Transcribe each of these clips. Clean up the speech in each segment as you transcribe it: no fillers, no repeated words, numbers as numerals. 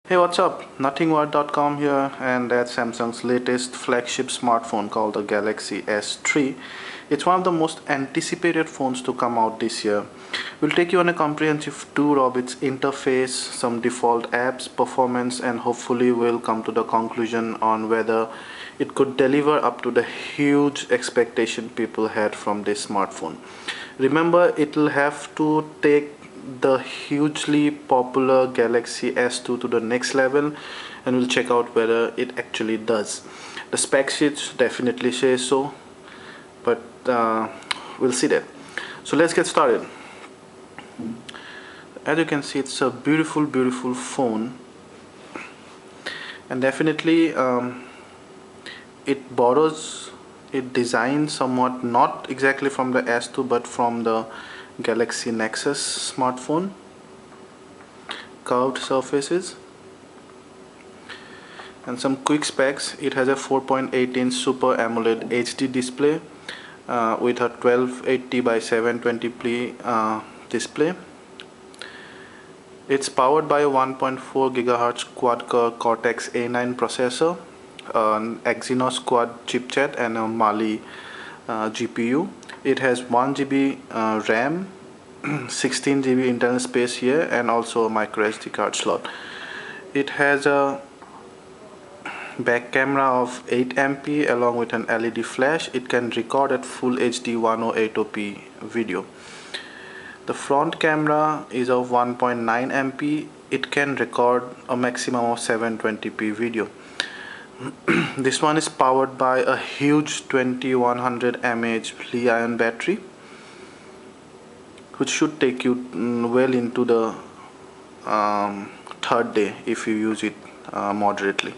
Hey, what's up? Nothingword.com here, and that's Samsung's latest flagship smartphone called the Galaxy S3. It's one of the most anticipated phones to come out this year. We'll take you on a comprehensive tour of its interface, some default apps, performance, and hopefully we'll come to the conclusion on whether it could deliver up to the huge expectation people had from this smartphone. Remember, it'll have to take the hugely popular Galaxy S2 to the next level, and we'll check out whether it actually does. The spec sheets definitely say so, but we'll see that. So let's get started. As you can see, it's a beautiful phone, and definitely it designs somewhat not exactly from the S2 but from the Galaxy Nexus smartphone. Curved surfaces and some quick specs. It has a 4.8-inch Super Amoled HD display with a 1280 by 720p display. It's powered by a 1.4 GHz quad-core Cortex A9 processor, an Exynos quad chipset, and a Mali GPU. It has 1 GB RAM, 16 GB internal space here, and also a micro SD card slot. It has a back camera of 8 MP along with an LED flash. It can record at full HD 1080p video. The front camera is of 1.9 MP. It can record a maximum of 720p video. This one is powered by a huge 2100 mAh Li-ion battery, which should take you well into the third day if you use it moderately.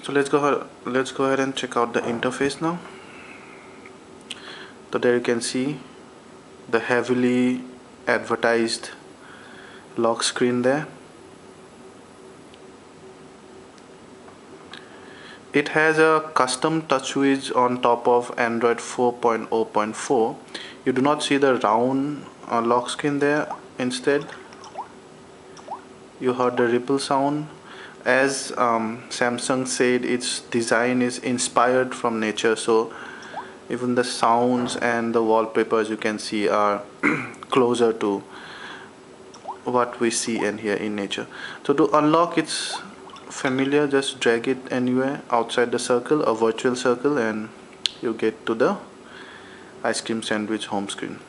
So let's go ahead and check out the interface now. So there you can see the heavily advertised lock screen there. It has a custom TouchWiz on top of Android 4.0.4. You do not see the round lock screen there. Instead, you heard the ripple sound. As Samsung said, its design is inspired from nature, so even the sounds and the wallpapers you can see are closer to what we see and hear in nature. So to unlock, it's familiar. Just drag it anywhere outside the circle, a virtual circle, and you get to the ice cream sandwich home screen.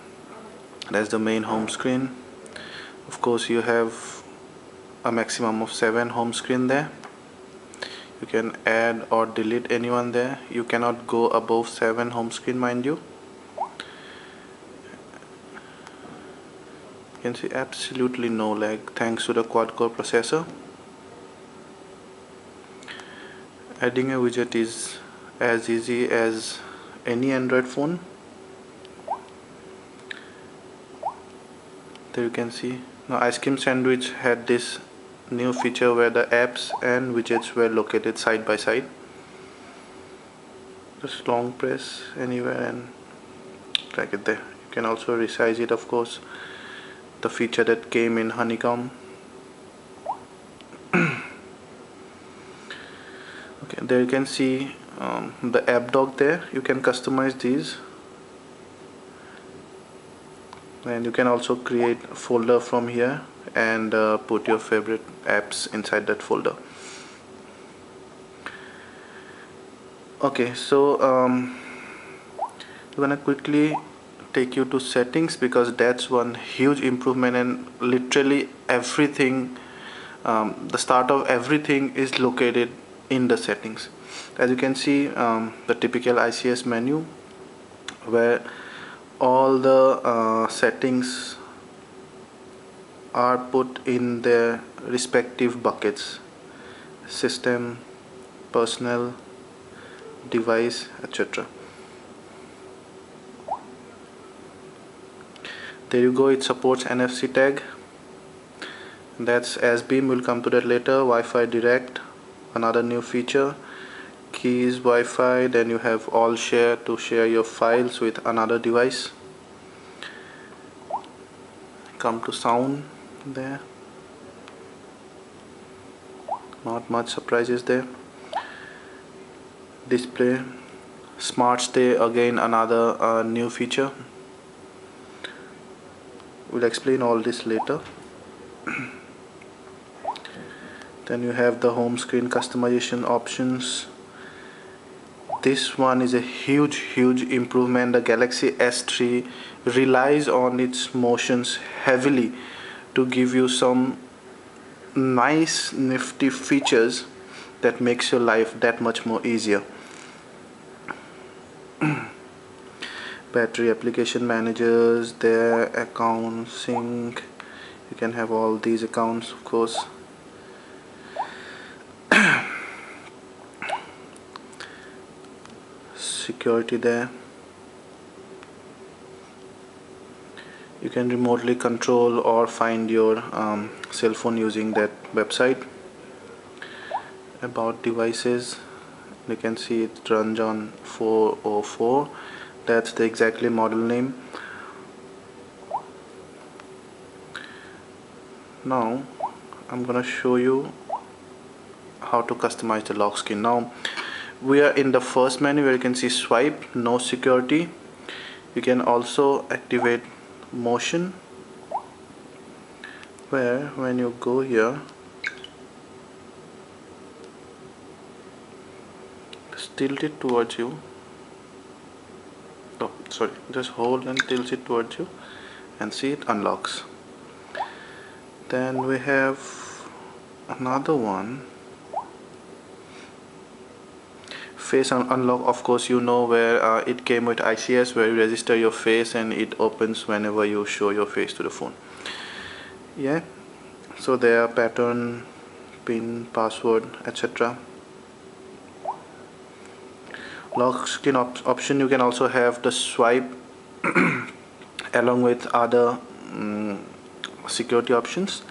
That's the main home screen. Of course, you have a maximum of 7 home screen there. You can add or delete anyone there. You cannot go above 7 home screen, mind you. You can see absolutely no lag thanks to the quad-core processor. Adding a widget is as easy as any Android phone. There you can see. Now, ice cream sandwich had this new feature where the apps and widgets were located side by side. Just long press anywhere and drag it there. You can also resize it, of course. The feature that came in Honeycomb. Okay, there you can see the app dock there. You can customize these, and you can also create a folder from here and put your favorite apps inside that folder. Okay, so I'm gonna quickly take you to settings, because that's one huge improvement, and literally everything, the start of everything is located in the settings. As you can see, the typical ICS menu where all the settings are put in their respective buckets: system, personal, device, etc. There you go. It supports NFC tag. That's S-Beam. We'll come to that later. Wi-Fi Direct, another new feature. Keys, Wi-Fi. Then you have All Share to share your files with another device. Come to sound there. not much surprises there. Display, smart stay, again another new feature. We'll explain all this later. Then you have the home screen customization options. This one is a huge improvement. The Galaxy S3 relies on its motions heavily to give you some nice nifty features that makes your life that much more easier. Battery application managers, their account sync, you can have all these accounts, of course. Security there, you can remotely control or find your cell phone using that website. About devices, you can see it runs on 404, that's the exactly model name. Now I'm gonna show you how to customize the lock screen. Now we are in the first menu where you can see swipe, no security. You can also activate motion, where when you go here, just tilt it towards you. Oh, sorry, just hold and tilt it towards you and see it unlocks. Then we have another one, face unlock. Of course you know where it came with ICS, where you register your face and it opens whenever you show your face to the phone. Yeah, so there are pattern, pin, password, etc. Lock screen option, you can also have the swipe along with other security options.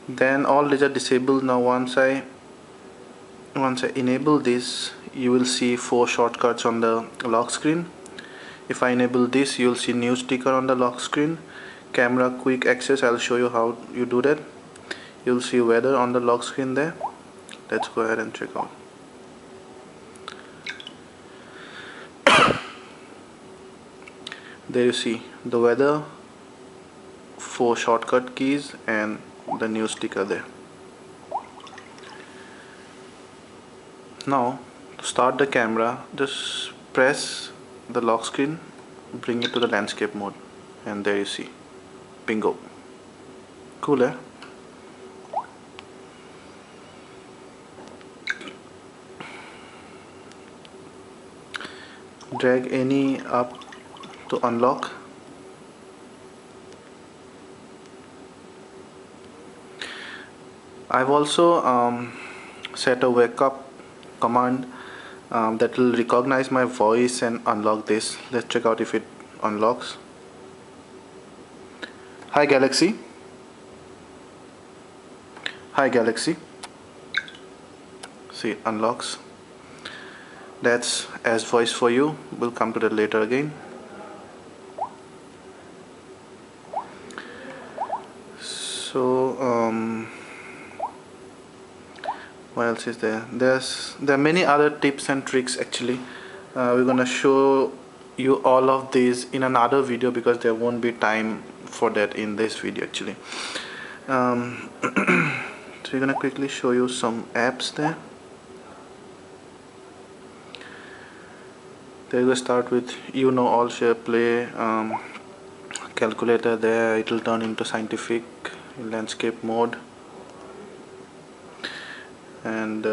Then all these are disabled. Now once I enable this, you will see 4 shortcuts on the lock screen. If I enable this, you will see new sticker on the lock screen. Camera quick access, I'll show you how you do that. You'll see weather on the lock screen there. Let's go ahead and check out. There you see the weather, 4 shortcut keys and the new sticker there. Now to start the camera, just press the lock screen, bring it to the landscape mode, and there you see, bingo. Cool, eh? Drag any up to unlock. I've also set a wake up command that will recognize my voice and unlock this. Let's check out if it unlocks. Hi Galaxy. Hi Galaxy. See, it unlocks. That's as voice for you. We'll come to that later again. So what else is there? There are many other tips and tricks actually. We're gonna show you all of these in another video because there won't be time for that in this video actually. So we're gonna quickly show you some apps there. There we start with all share play calculator there. It will turn into scientific landscape mode, and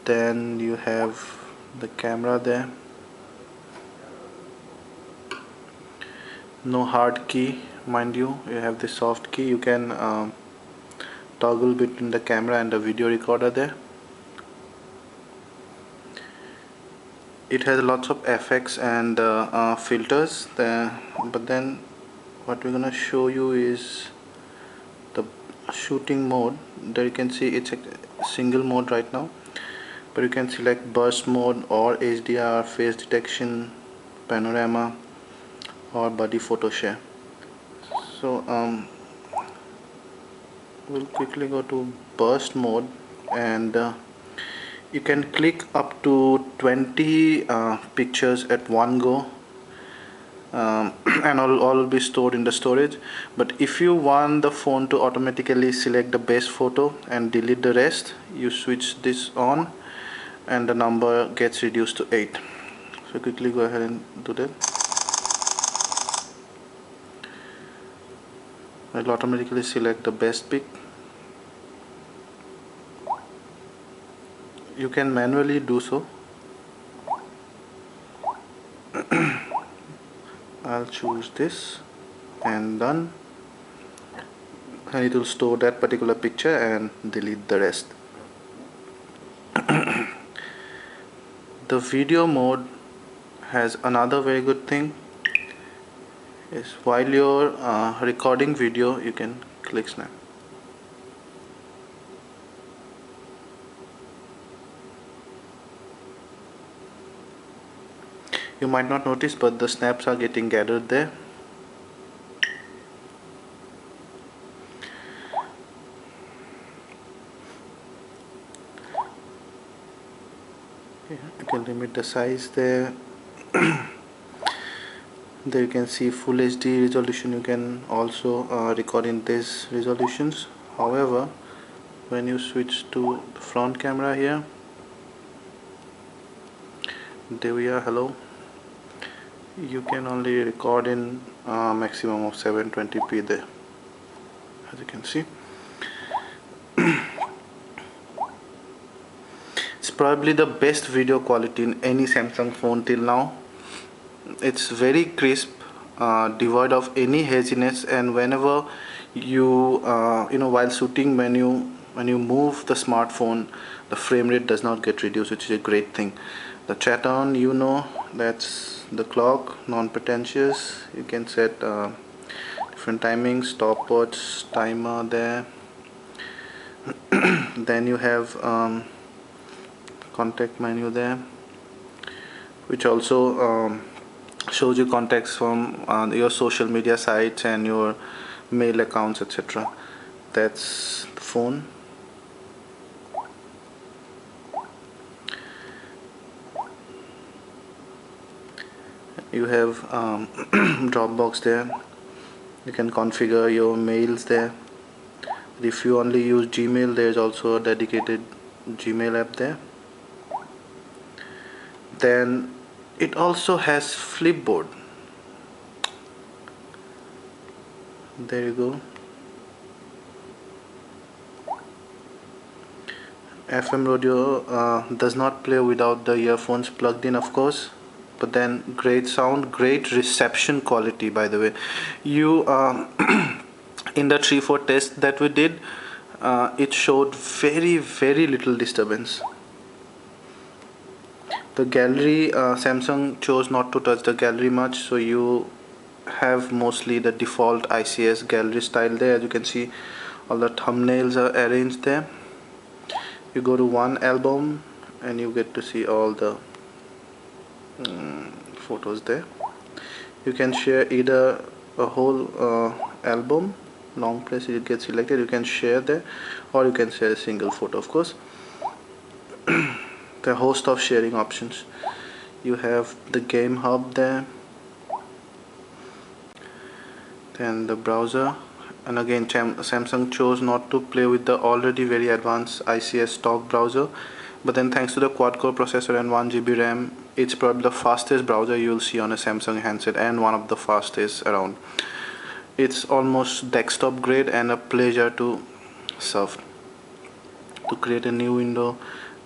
then you have the camera there. No hard key, mind you have the soft key. You can toggle between the camera and the video recorder there. It has lots of effects and filters there, but then what we're gonna show you is the shooting mode. There you can see it's a single mode right now, but you can select burst mode or HDR, face detection, panorama, or body photo share. So we'll quickly go to burst mode, and you can click up to 20 pictures at one go, and all will be stored in the storage. But if you want the phone to automatically select the best photo and delete the rest, you switch this on and the number gets reduced to 8. So quickly go ahead and do that. I'll automatically select the best pic. You can manually do so. I'll choose this and done, and it will store that particular picture and delete the rest. The video mode has another very good thing, is while you're recording video, you can click snap. You might not notice, but the snaps are getting gathered there. You can limit the size there. There you can see full HD resolution. You can also record in these resolutions. However, when you switch to the front camera here, there we are, hello, you can only record in maximum of 720p there, as you can see. It's probably the best video quality in any Samsung phone till now. It's very crisp, devoid of any haziness, and whenever you while shooting, when you move the smartphone, the frame rate does not get reduced, which is a great thing. The chat on, that's the clock, non-pretentious. You can set different timings, stopwatch, timer there. Then you have contact menu there, which also shows you contacts from your social media sites and your mail accounts, etc. That's the phone. You have Dropbox there. You can configure your mails there. If you only use Gmail, there's also a dedicated Gmail app there. Then it also has Flipboard. There you go. FM radio does not play without the earphones plugged in, of course, but then great sound, great reception quality, by the way. You in the 3-4 test that we did, it showed very little disturbance. The gallery, Samsung chose not to touch the gallery much, so you have mostly the default ICS gallery style there. As you can see, all the thumbnails are arranged there. You go to one album and you get to see all the photos there. You can share either a whole album, long press, it gets selected, you can share there, or you can share a single photo, of course. The host of sharing options. You have the game hub there, then the browser, and again Samsung chose not to play with the already very advanced ICS stock browser, but then thanks to the quad-core processor and 1GB RAM, it's probably the fastest browser you'll see on a Samsung handset, and one of the fastest around. It's almost desktop grade and a pleasure to surf. To create a new window,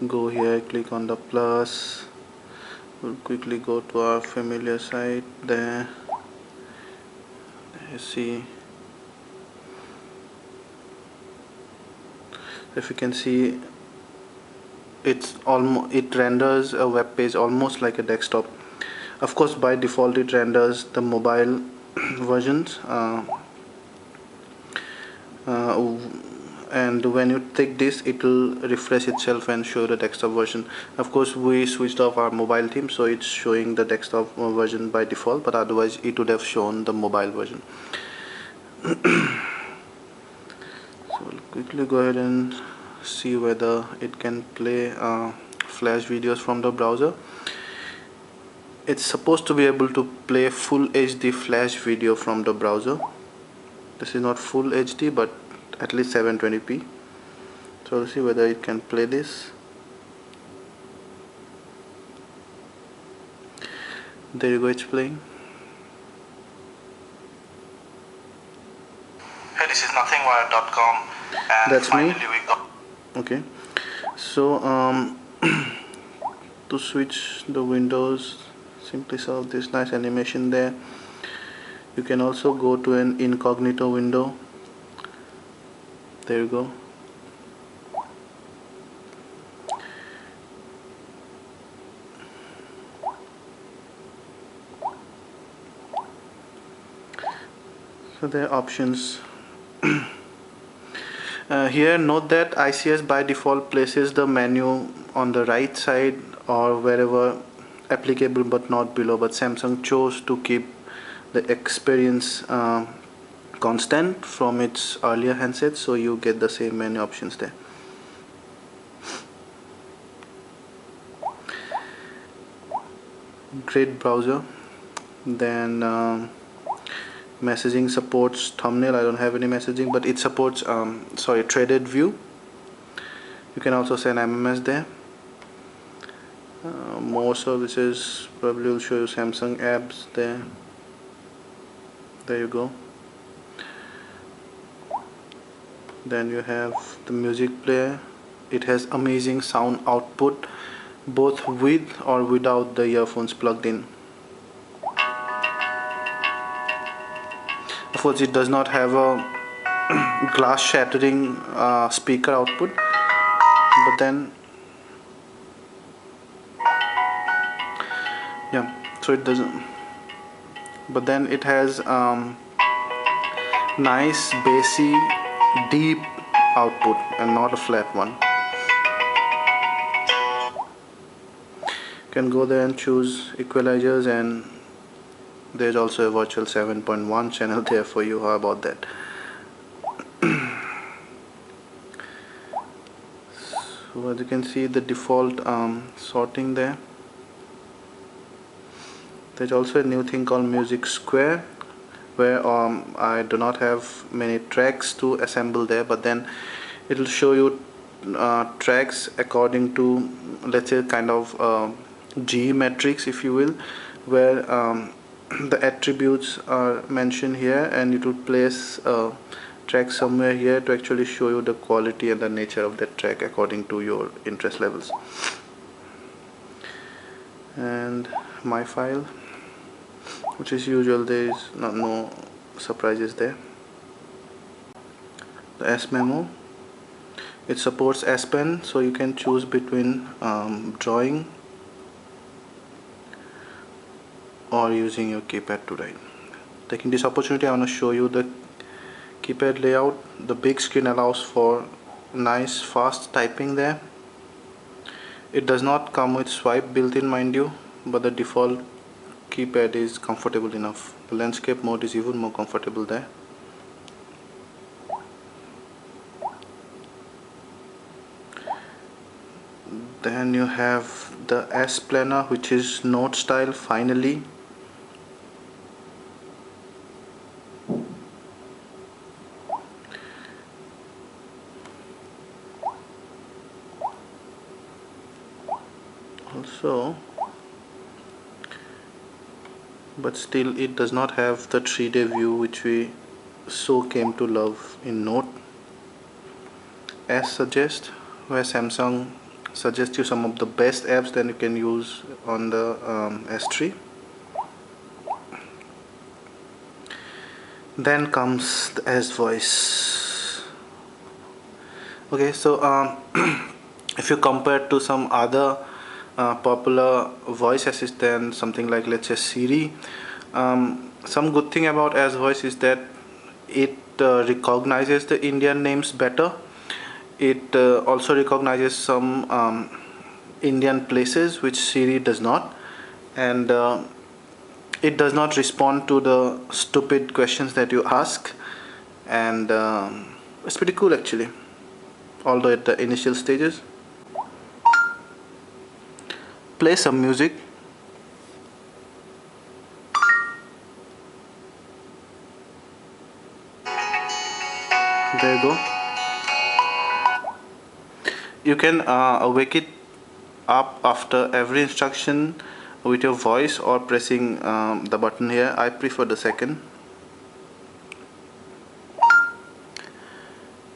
go here, click on the plus. We'll quickly go to our familiar site there. You see, if you can see, it renders a web page almost like a desktop. Of course, by default it renders the mobile versions, and when you take this, it will refresh itself and show the desktop version. Of course, we switched off our mobile theme, so it's showing the desktop version by default, but otherwise it would have shown the mobile version. So we'll quickly go ahead and see whether it can play flash videos from the browser. It's supposed to be able to play full HD flash video from the browser. This is not full HD, but at least 720p. So let's see whether it can play this. There you go, it's playing. Hey, this is nothingwire.com, and that's finally me. We got. Okay, so to switch the windows, simply solve this nice animation there. You can also go to an incognito window. There you go. So there are options. Here note that ICS by default places the menu on the right side or wherever applicable, but not below, but Samsung chose to keep the experience constant from its earlier handsets, so you get the same menu options there. Great browser. Then messaging supports thumbnail. I don't have any messaging, but it supports threaded view. You can also send MMS there. More services, probably will show you Samsung apps there. There you go. Then you have the music player. It has amazing sound output, both with or without the earphones plugged in. Of course, it does not have a glass shattering speaker output, but then yeah, so it doesn't, but then it has nice bassy deep output and not a flat one. You can go there and choose equalizers, and there's also a virtual 7.1 channel there for you. How about that? So as you can see, the default sorting there. There's also a new thing called Music Square, where I do not have many tracks to assemble there, but then it will show you tracks according to, let's say, kind of G matrix, if you will, where the attributes are mentioned here, and it will place a track somewhere here to actually show you the quality and the nature of that track according to your interest levels. And my file, which is usual, there is no surprises there. The S memo, it supports S Pen, so you can choose between drawing or using your keypad to write. Taking this opportunity, I want to show you the keypad layout. The big screen allows for nice fast typing there. It does not come with swipe built in, mind you, but the default keypad is comfortable enough. The landscape mode is even more comfortable there. Then you have the S planner, which is note style finally. Also, but still it does not have the 3D view which we so came to love in Note. As suggest, where Samsung suggests you some of the best apps that you can use on the S3. Then comes the S voice. Okay, so if you compare to some other popular voice assistant, something like, let's say, Siri, some good thing about S voice is that it recognizes the Indian names better. It also recognizes some Indian places which Siri does not, and it does not respond to the stupid questions that you ask, and it's pretty cool actually. although at the initial stages. Play some music. There you go. You can wake it up after every instruction with your voice or pressing the button here. I prefer the second.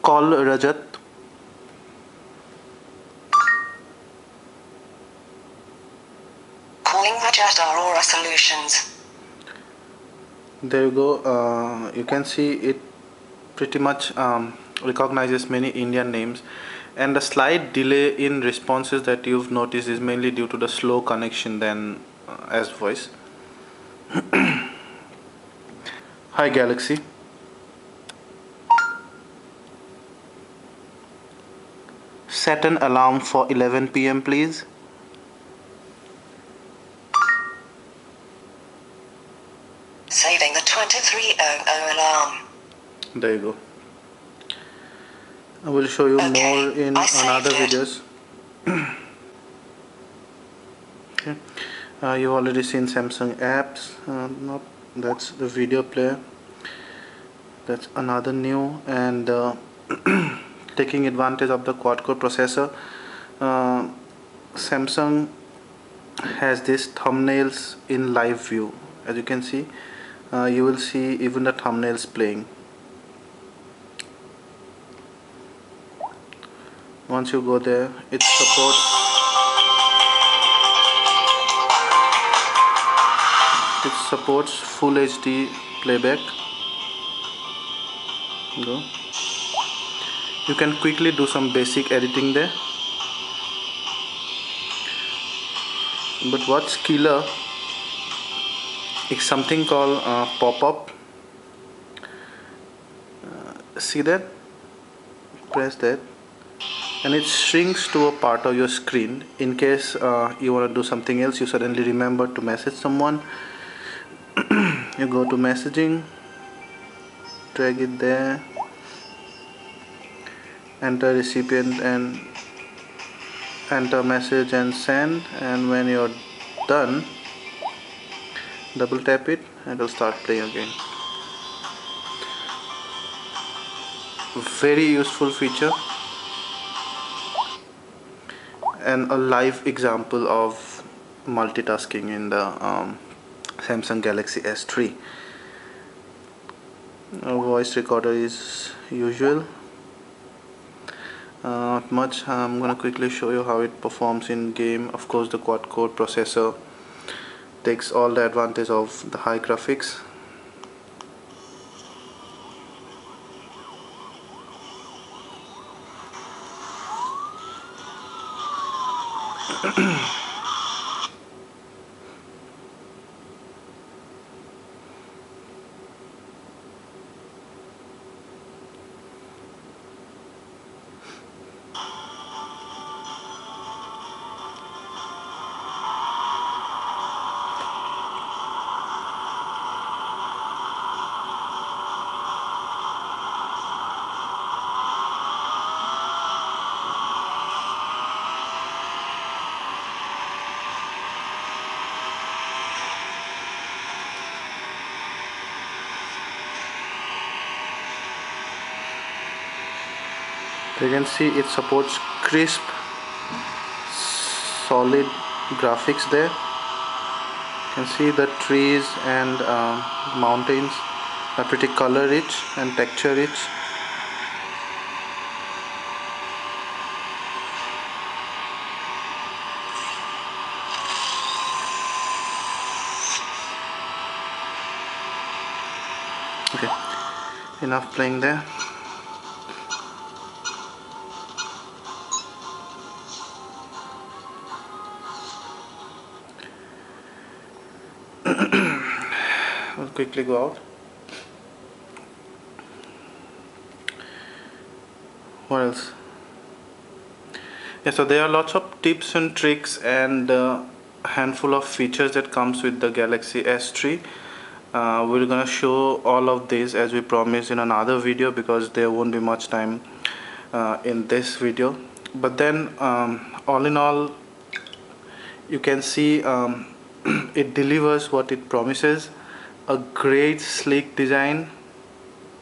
Call Rajat. Calling Rajat Aurora Solutions. There you go. You can see it pretty much recognizes many Indian names, and the slight delay in responses that you've noticed is mainly due to the slow connection than as voice. Hi Galaxy. Set an alarm for 11 p.m. please. Saving the 2300 alarm. There you go. I will show you more in another videos. Okay. You've already seen Samsung apps. Not that's the video player. That's another new, and taking advantage of the quad-core processor. Samsung has these thumbnails in live view. As you can see, you will see even the thumbnails playing. Once you go there, it supports full HD playback. Go. You can quickly do some basic editing there. But what's killer is something called pop-up. See that? Press that, and it shrinks to a part of your screen in case you want to do something else. You suddenly remember to message someone. You go to messaging, drag it there, enter recipient and enter message and send, and when you're done, double tap it and it'll start playing again. Very useful feature and a live example of multitasking in the Samsung Galaxy S3. Voice recorder is usual. Not much. I'm gonna quickly show you how it performs in game. Of course, the quad-core processor takes all the advantage of the high graphics. You can see it supports crisp, solid graphics there. You can see the trees and mountains are pretty color rich and texture rich. Okay, enough playing there. I'll quickly go out. What else? Yeah, so there are lots of tips and tricks and a handful of features that comes with the Galaxy S3. We're gonna show all of this as we promised in another video because there won't be much time in this video. But then all in all, you can see it delivers what it promises. A great sleek design,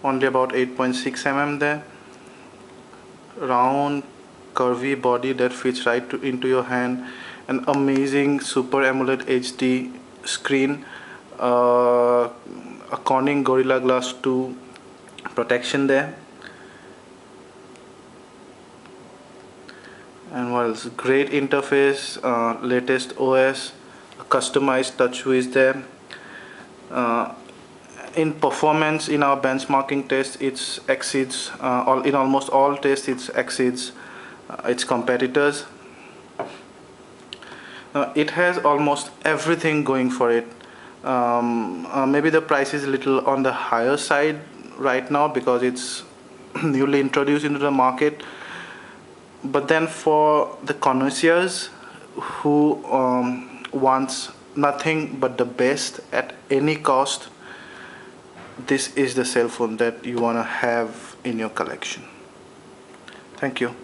only about 8.6 mm there, round curvy body that fits right into your hand, an amazing Super AMOLED HD screen, a Corning Gorilla Glass 2 protection there, and what else? Great interface, latest OS, a customized TouchWiz there. In performance, in our benchmarking test, it exceeds in almost all tests, it exceeds its competitors. It has almost everything going for it. Maybe the price is a little on the higher side right now because it's newly introduced into the market. But then for the connoisseurs who wants nothing but the best at any cost, this is the cell phone that you want to have in your collection. Thank you.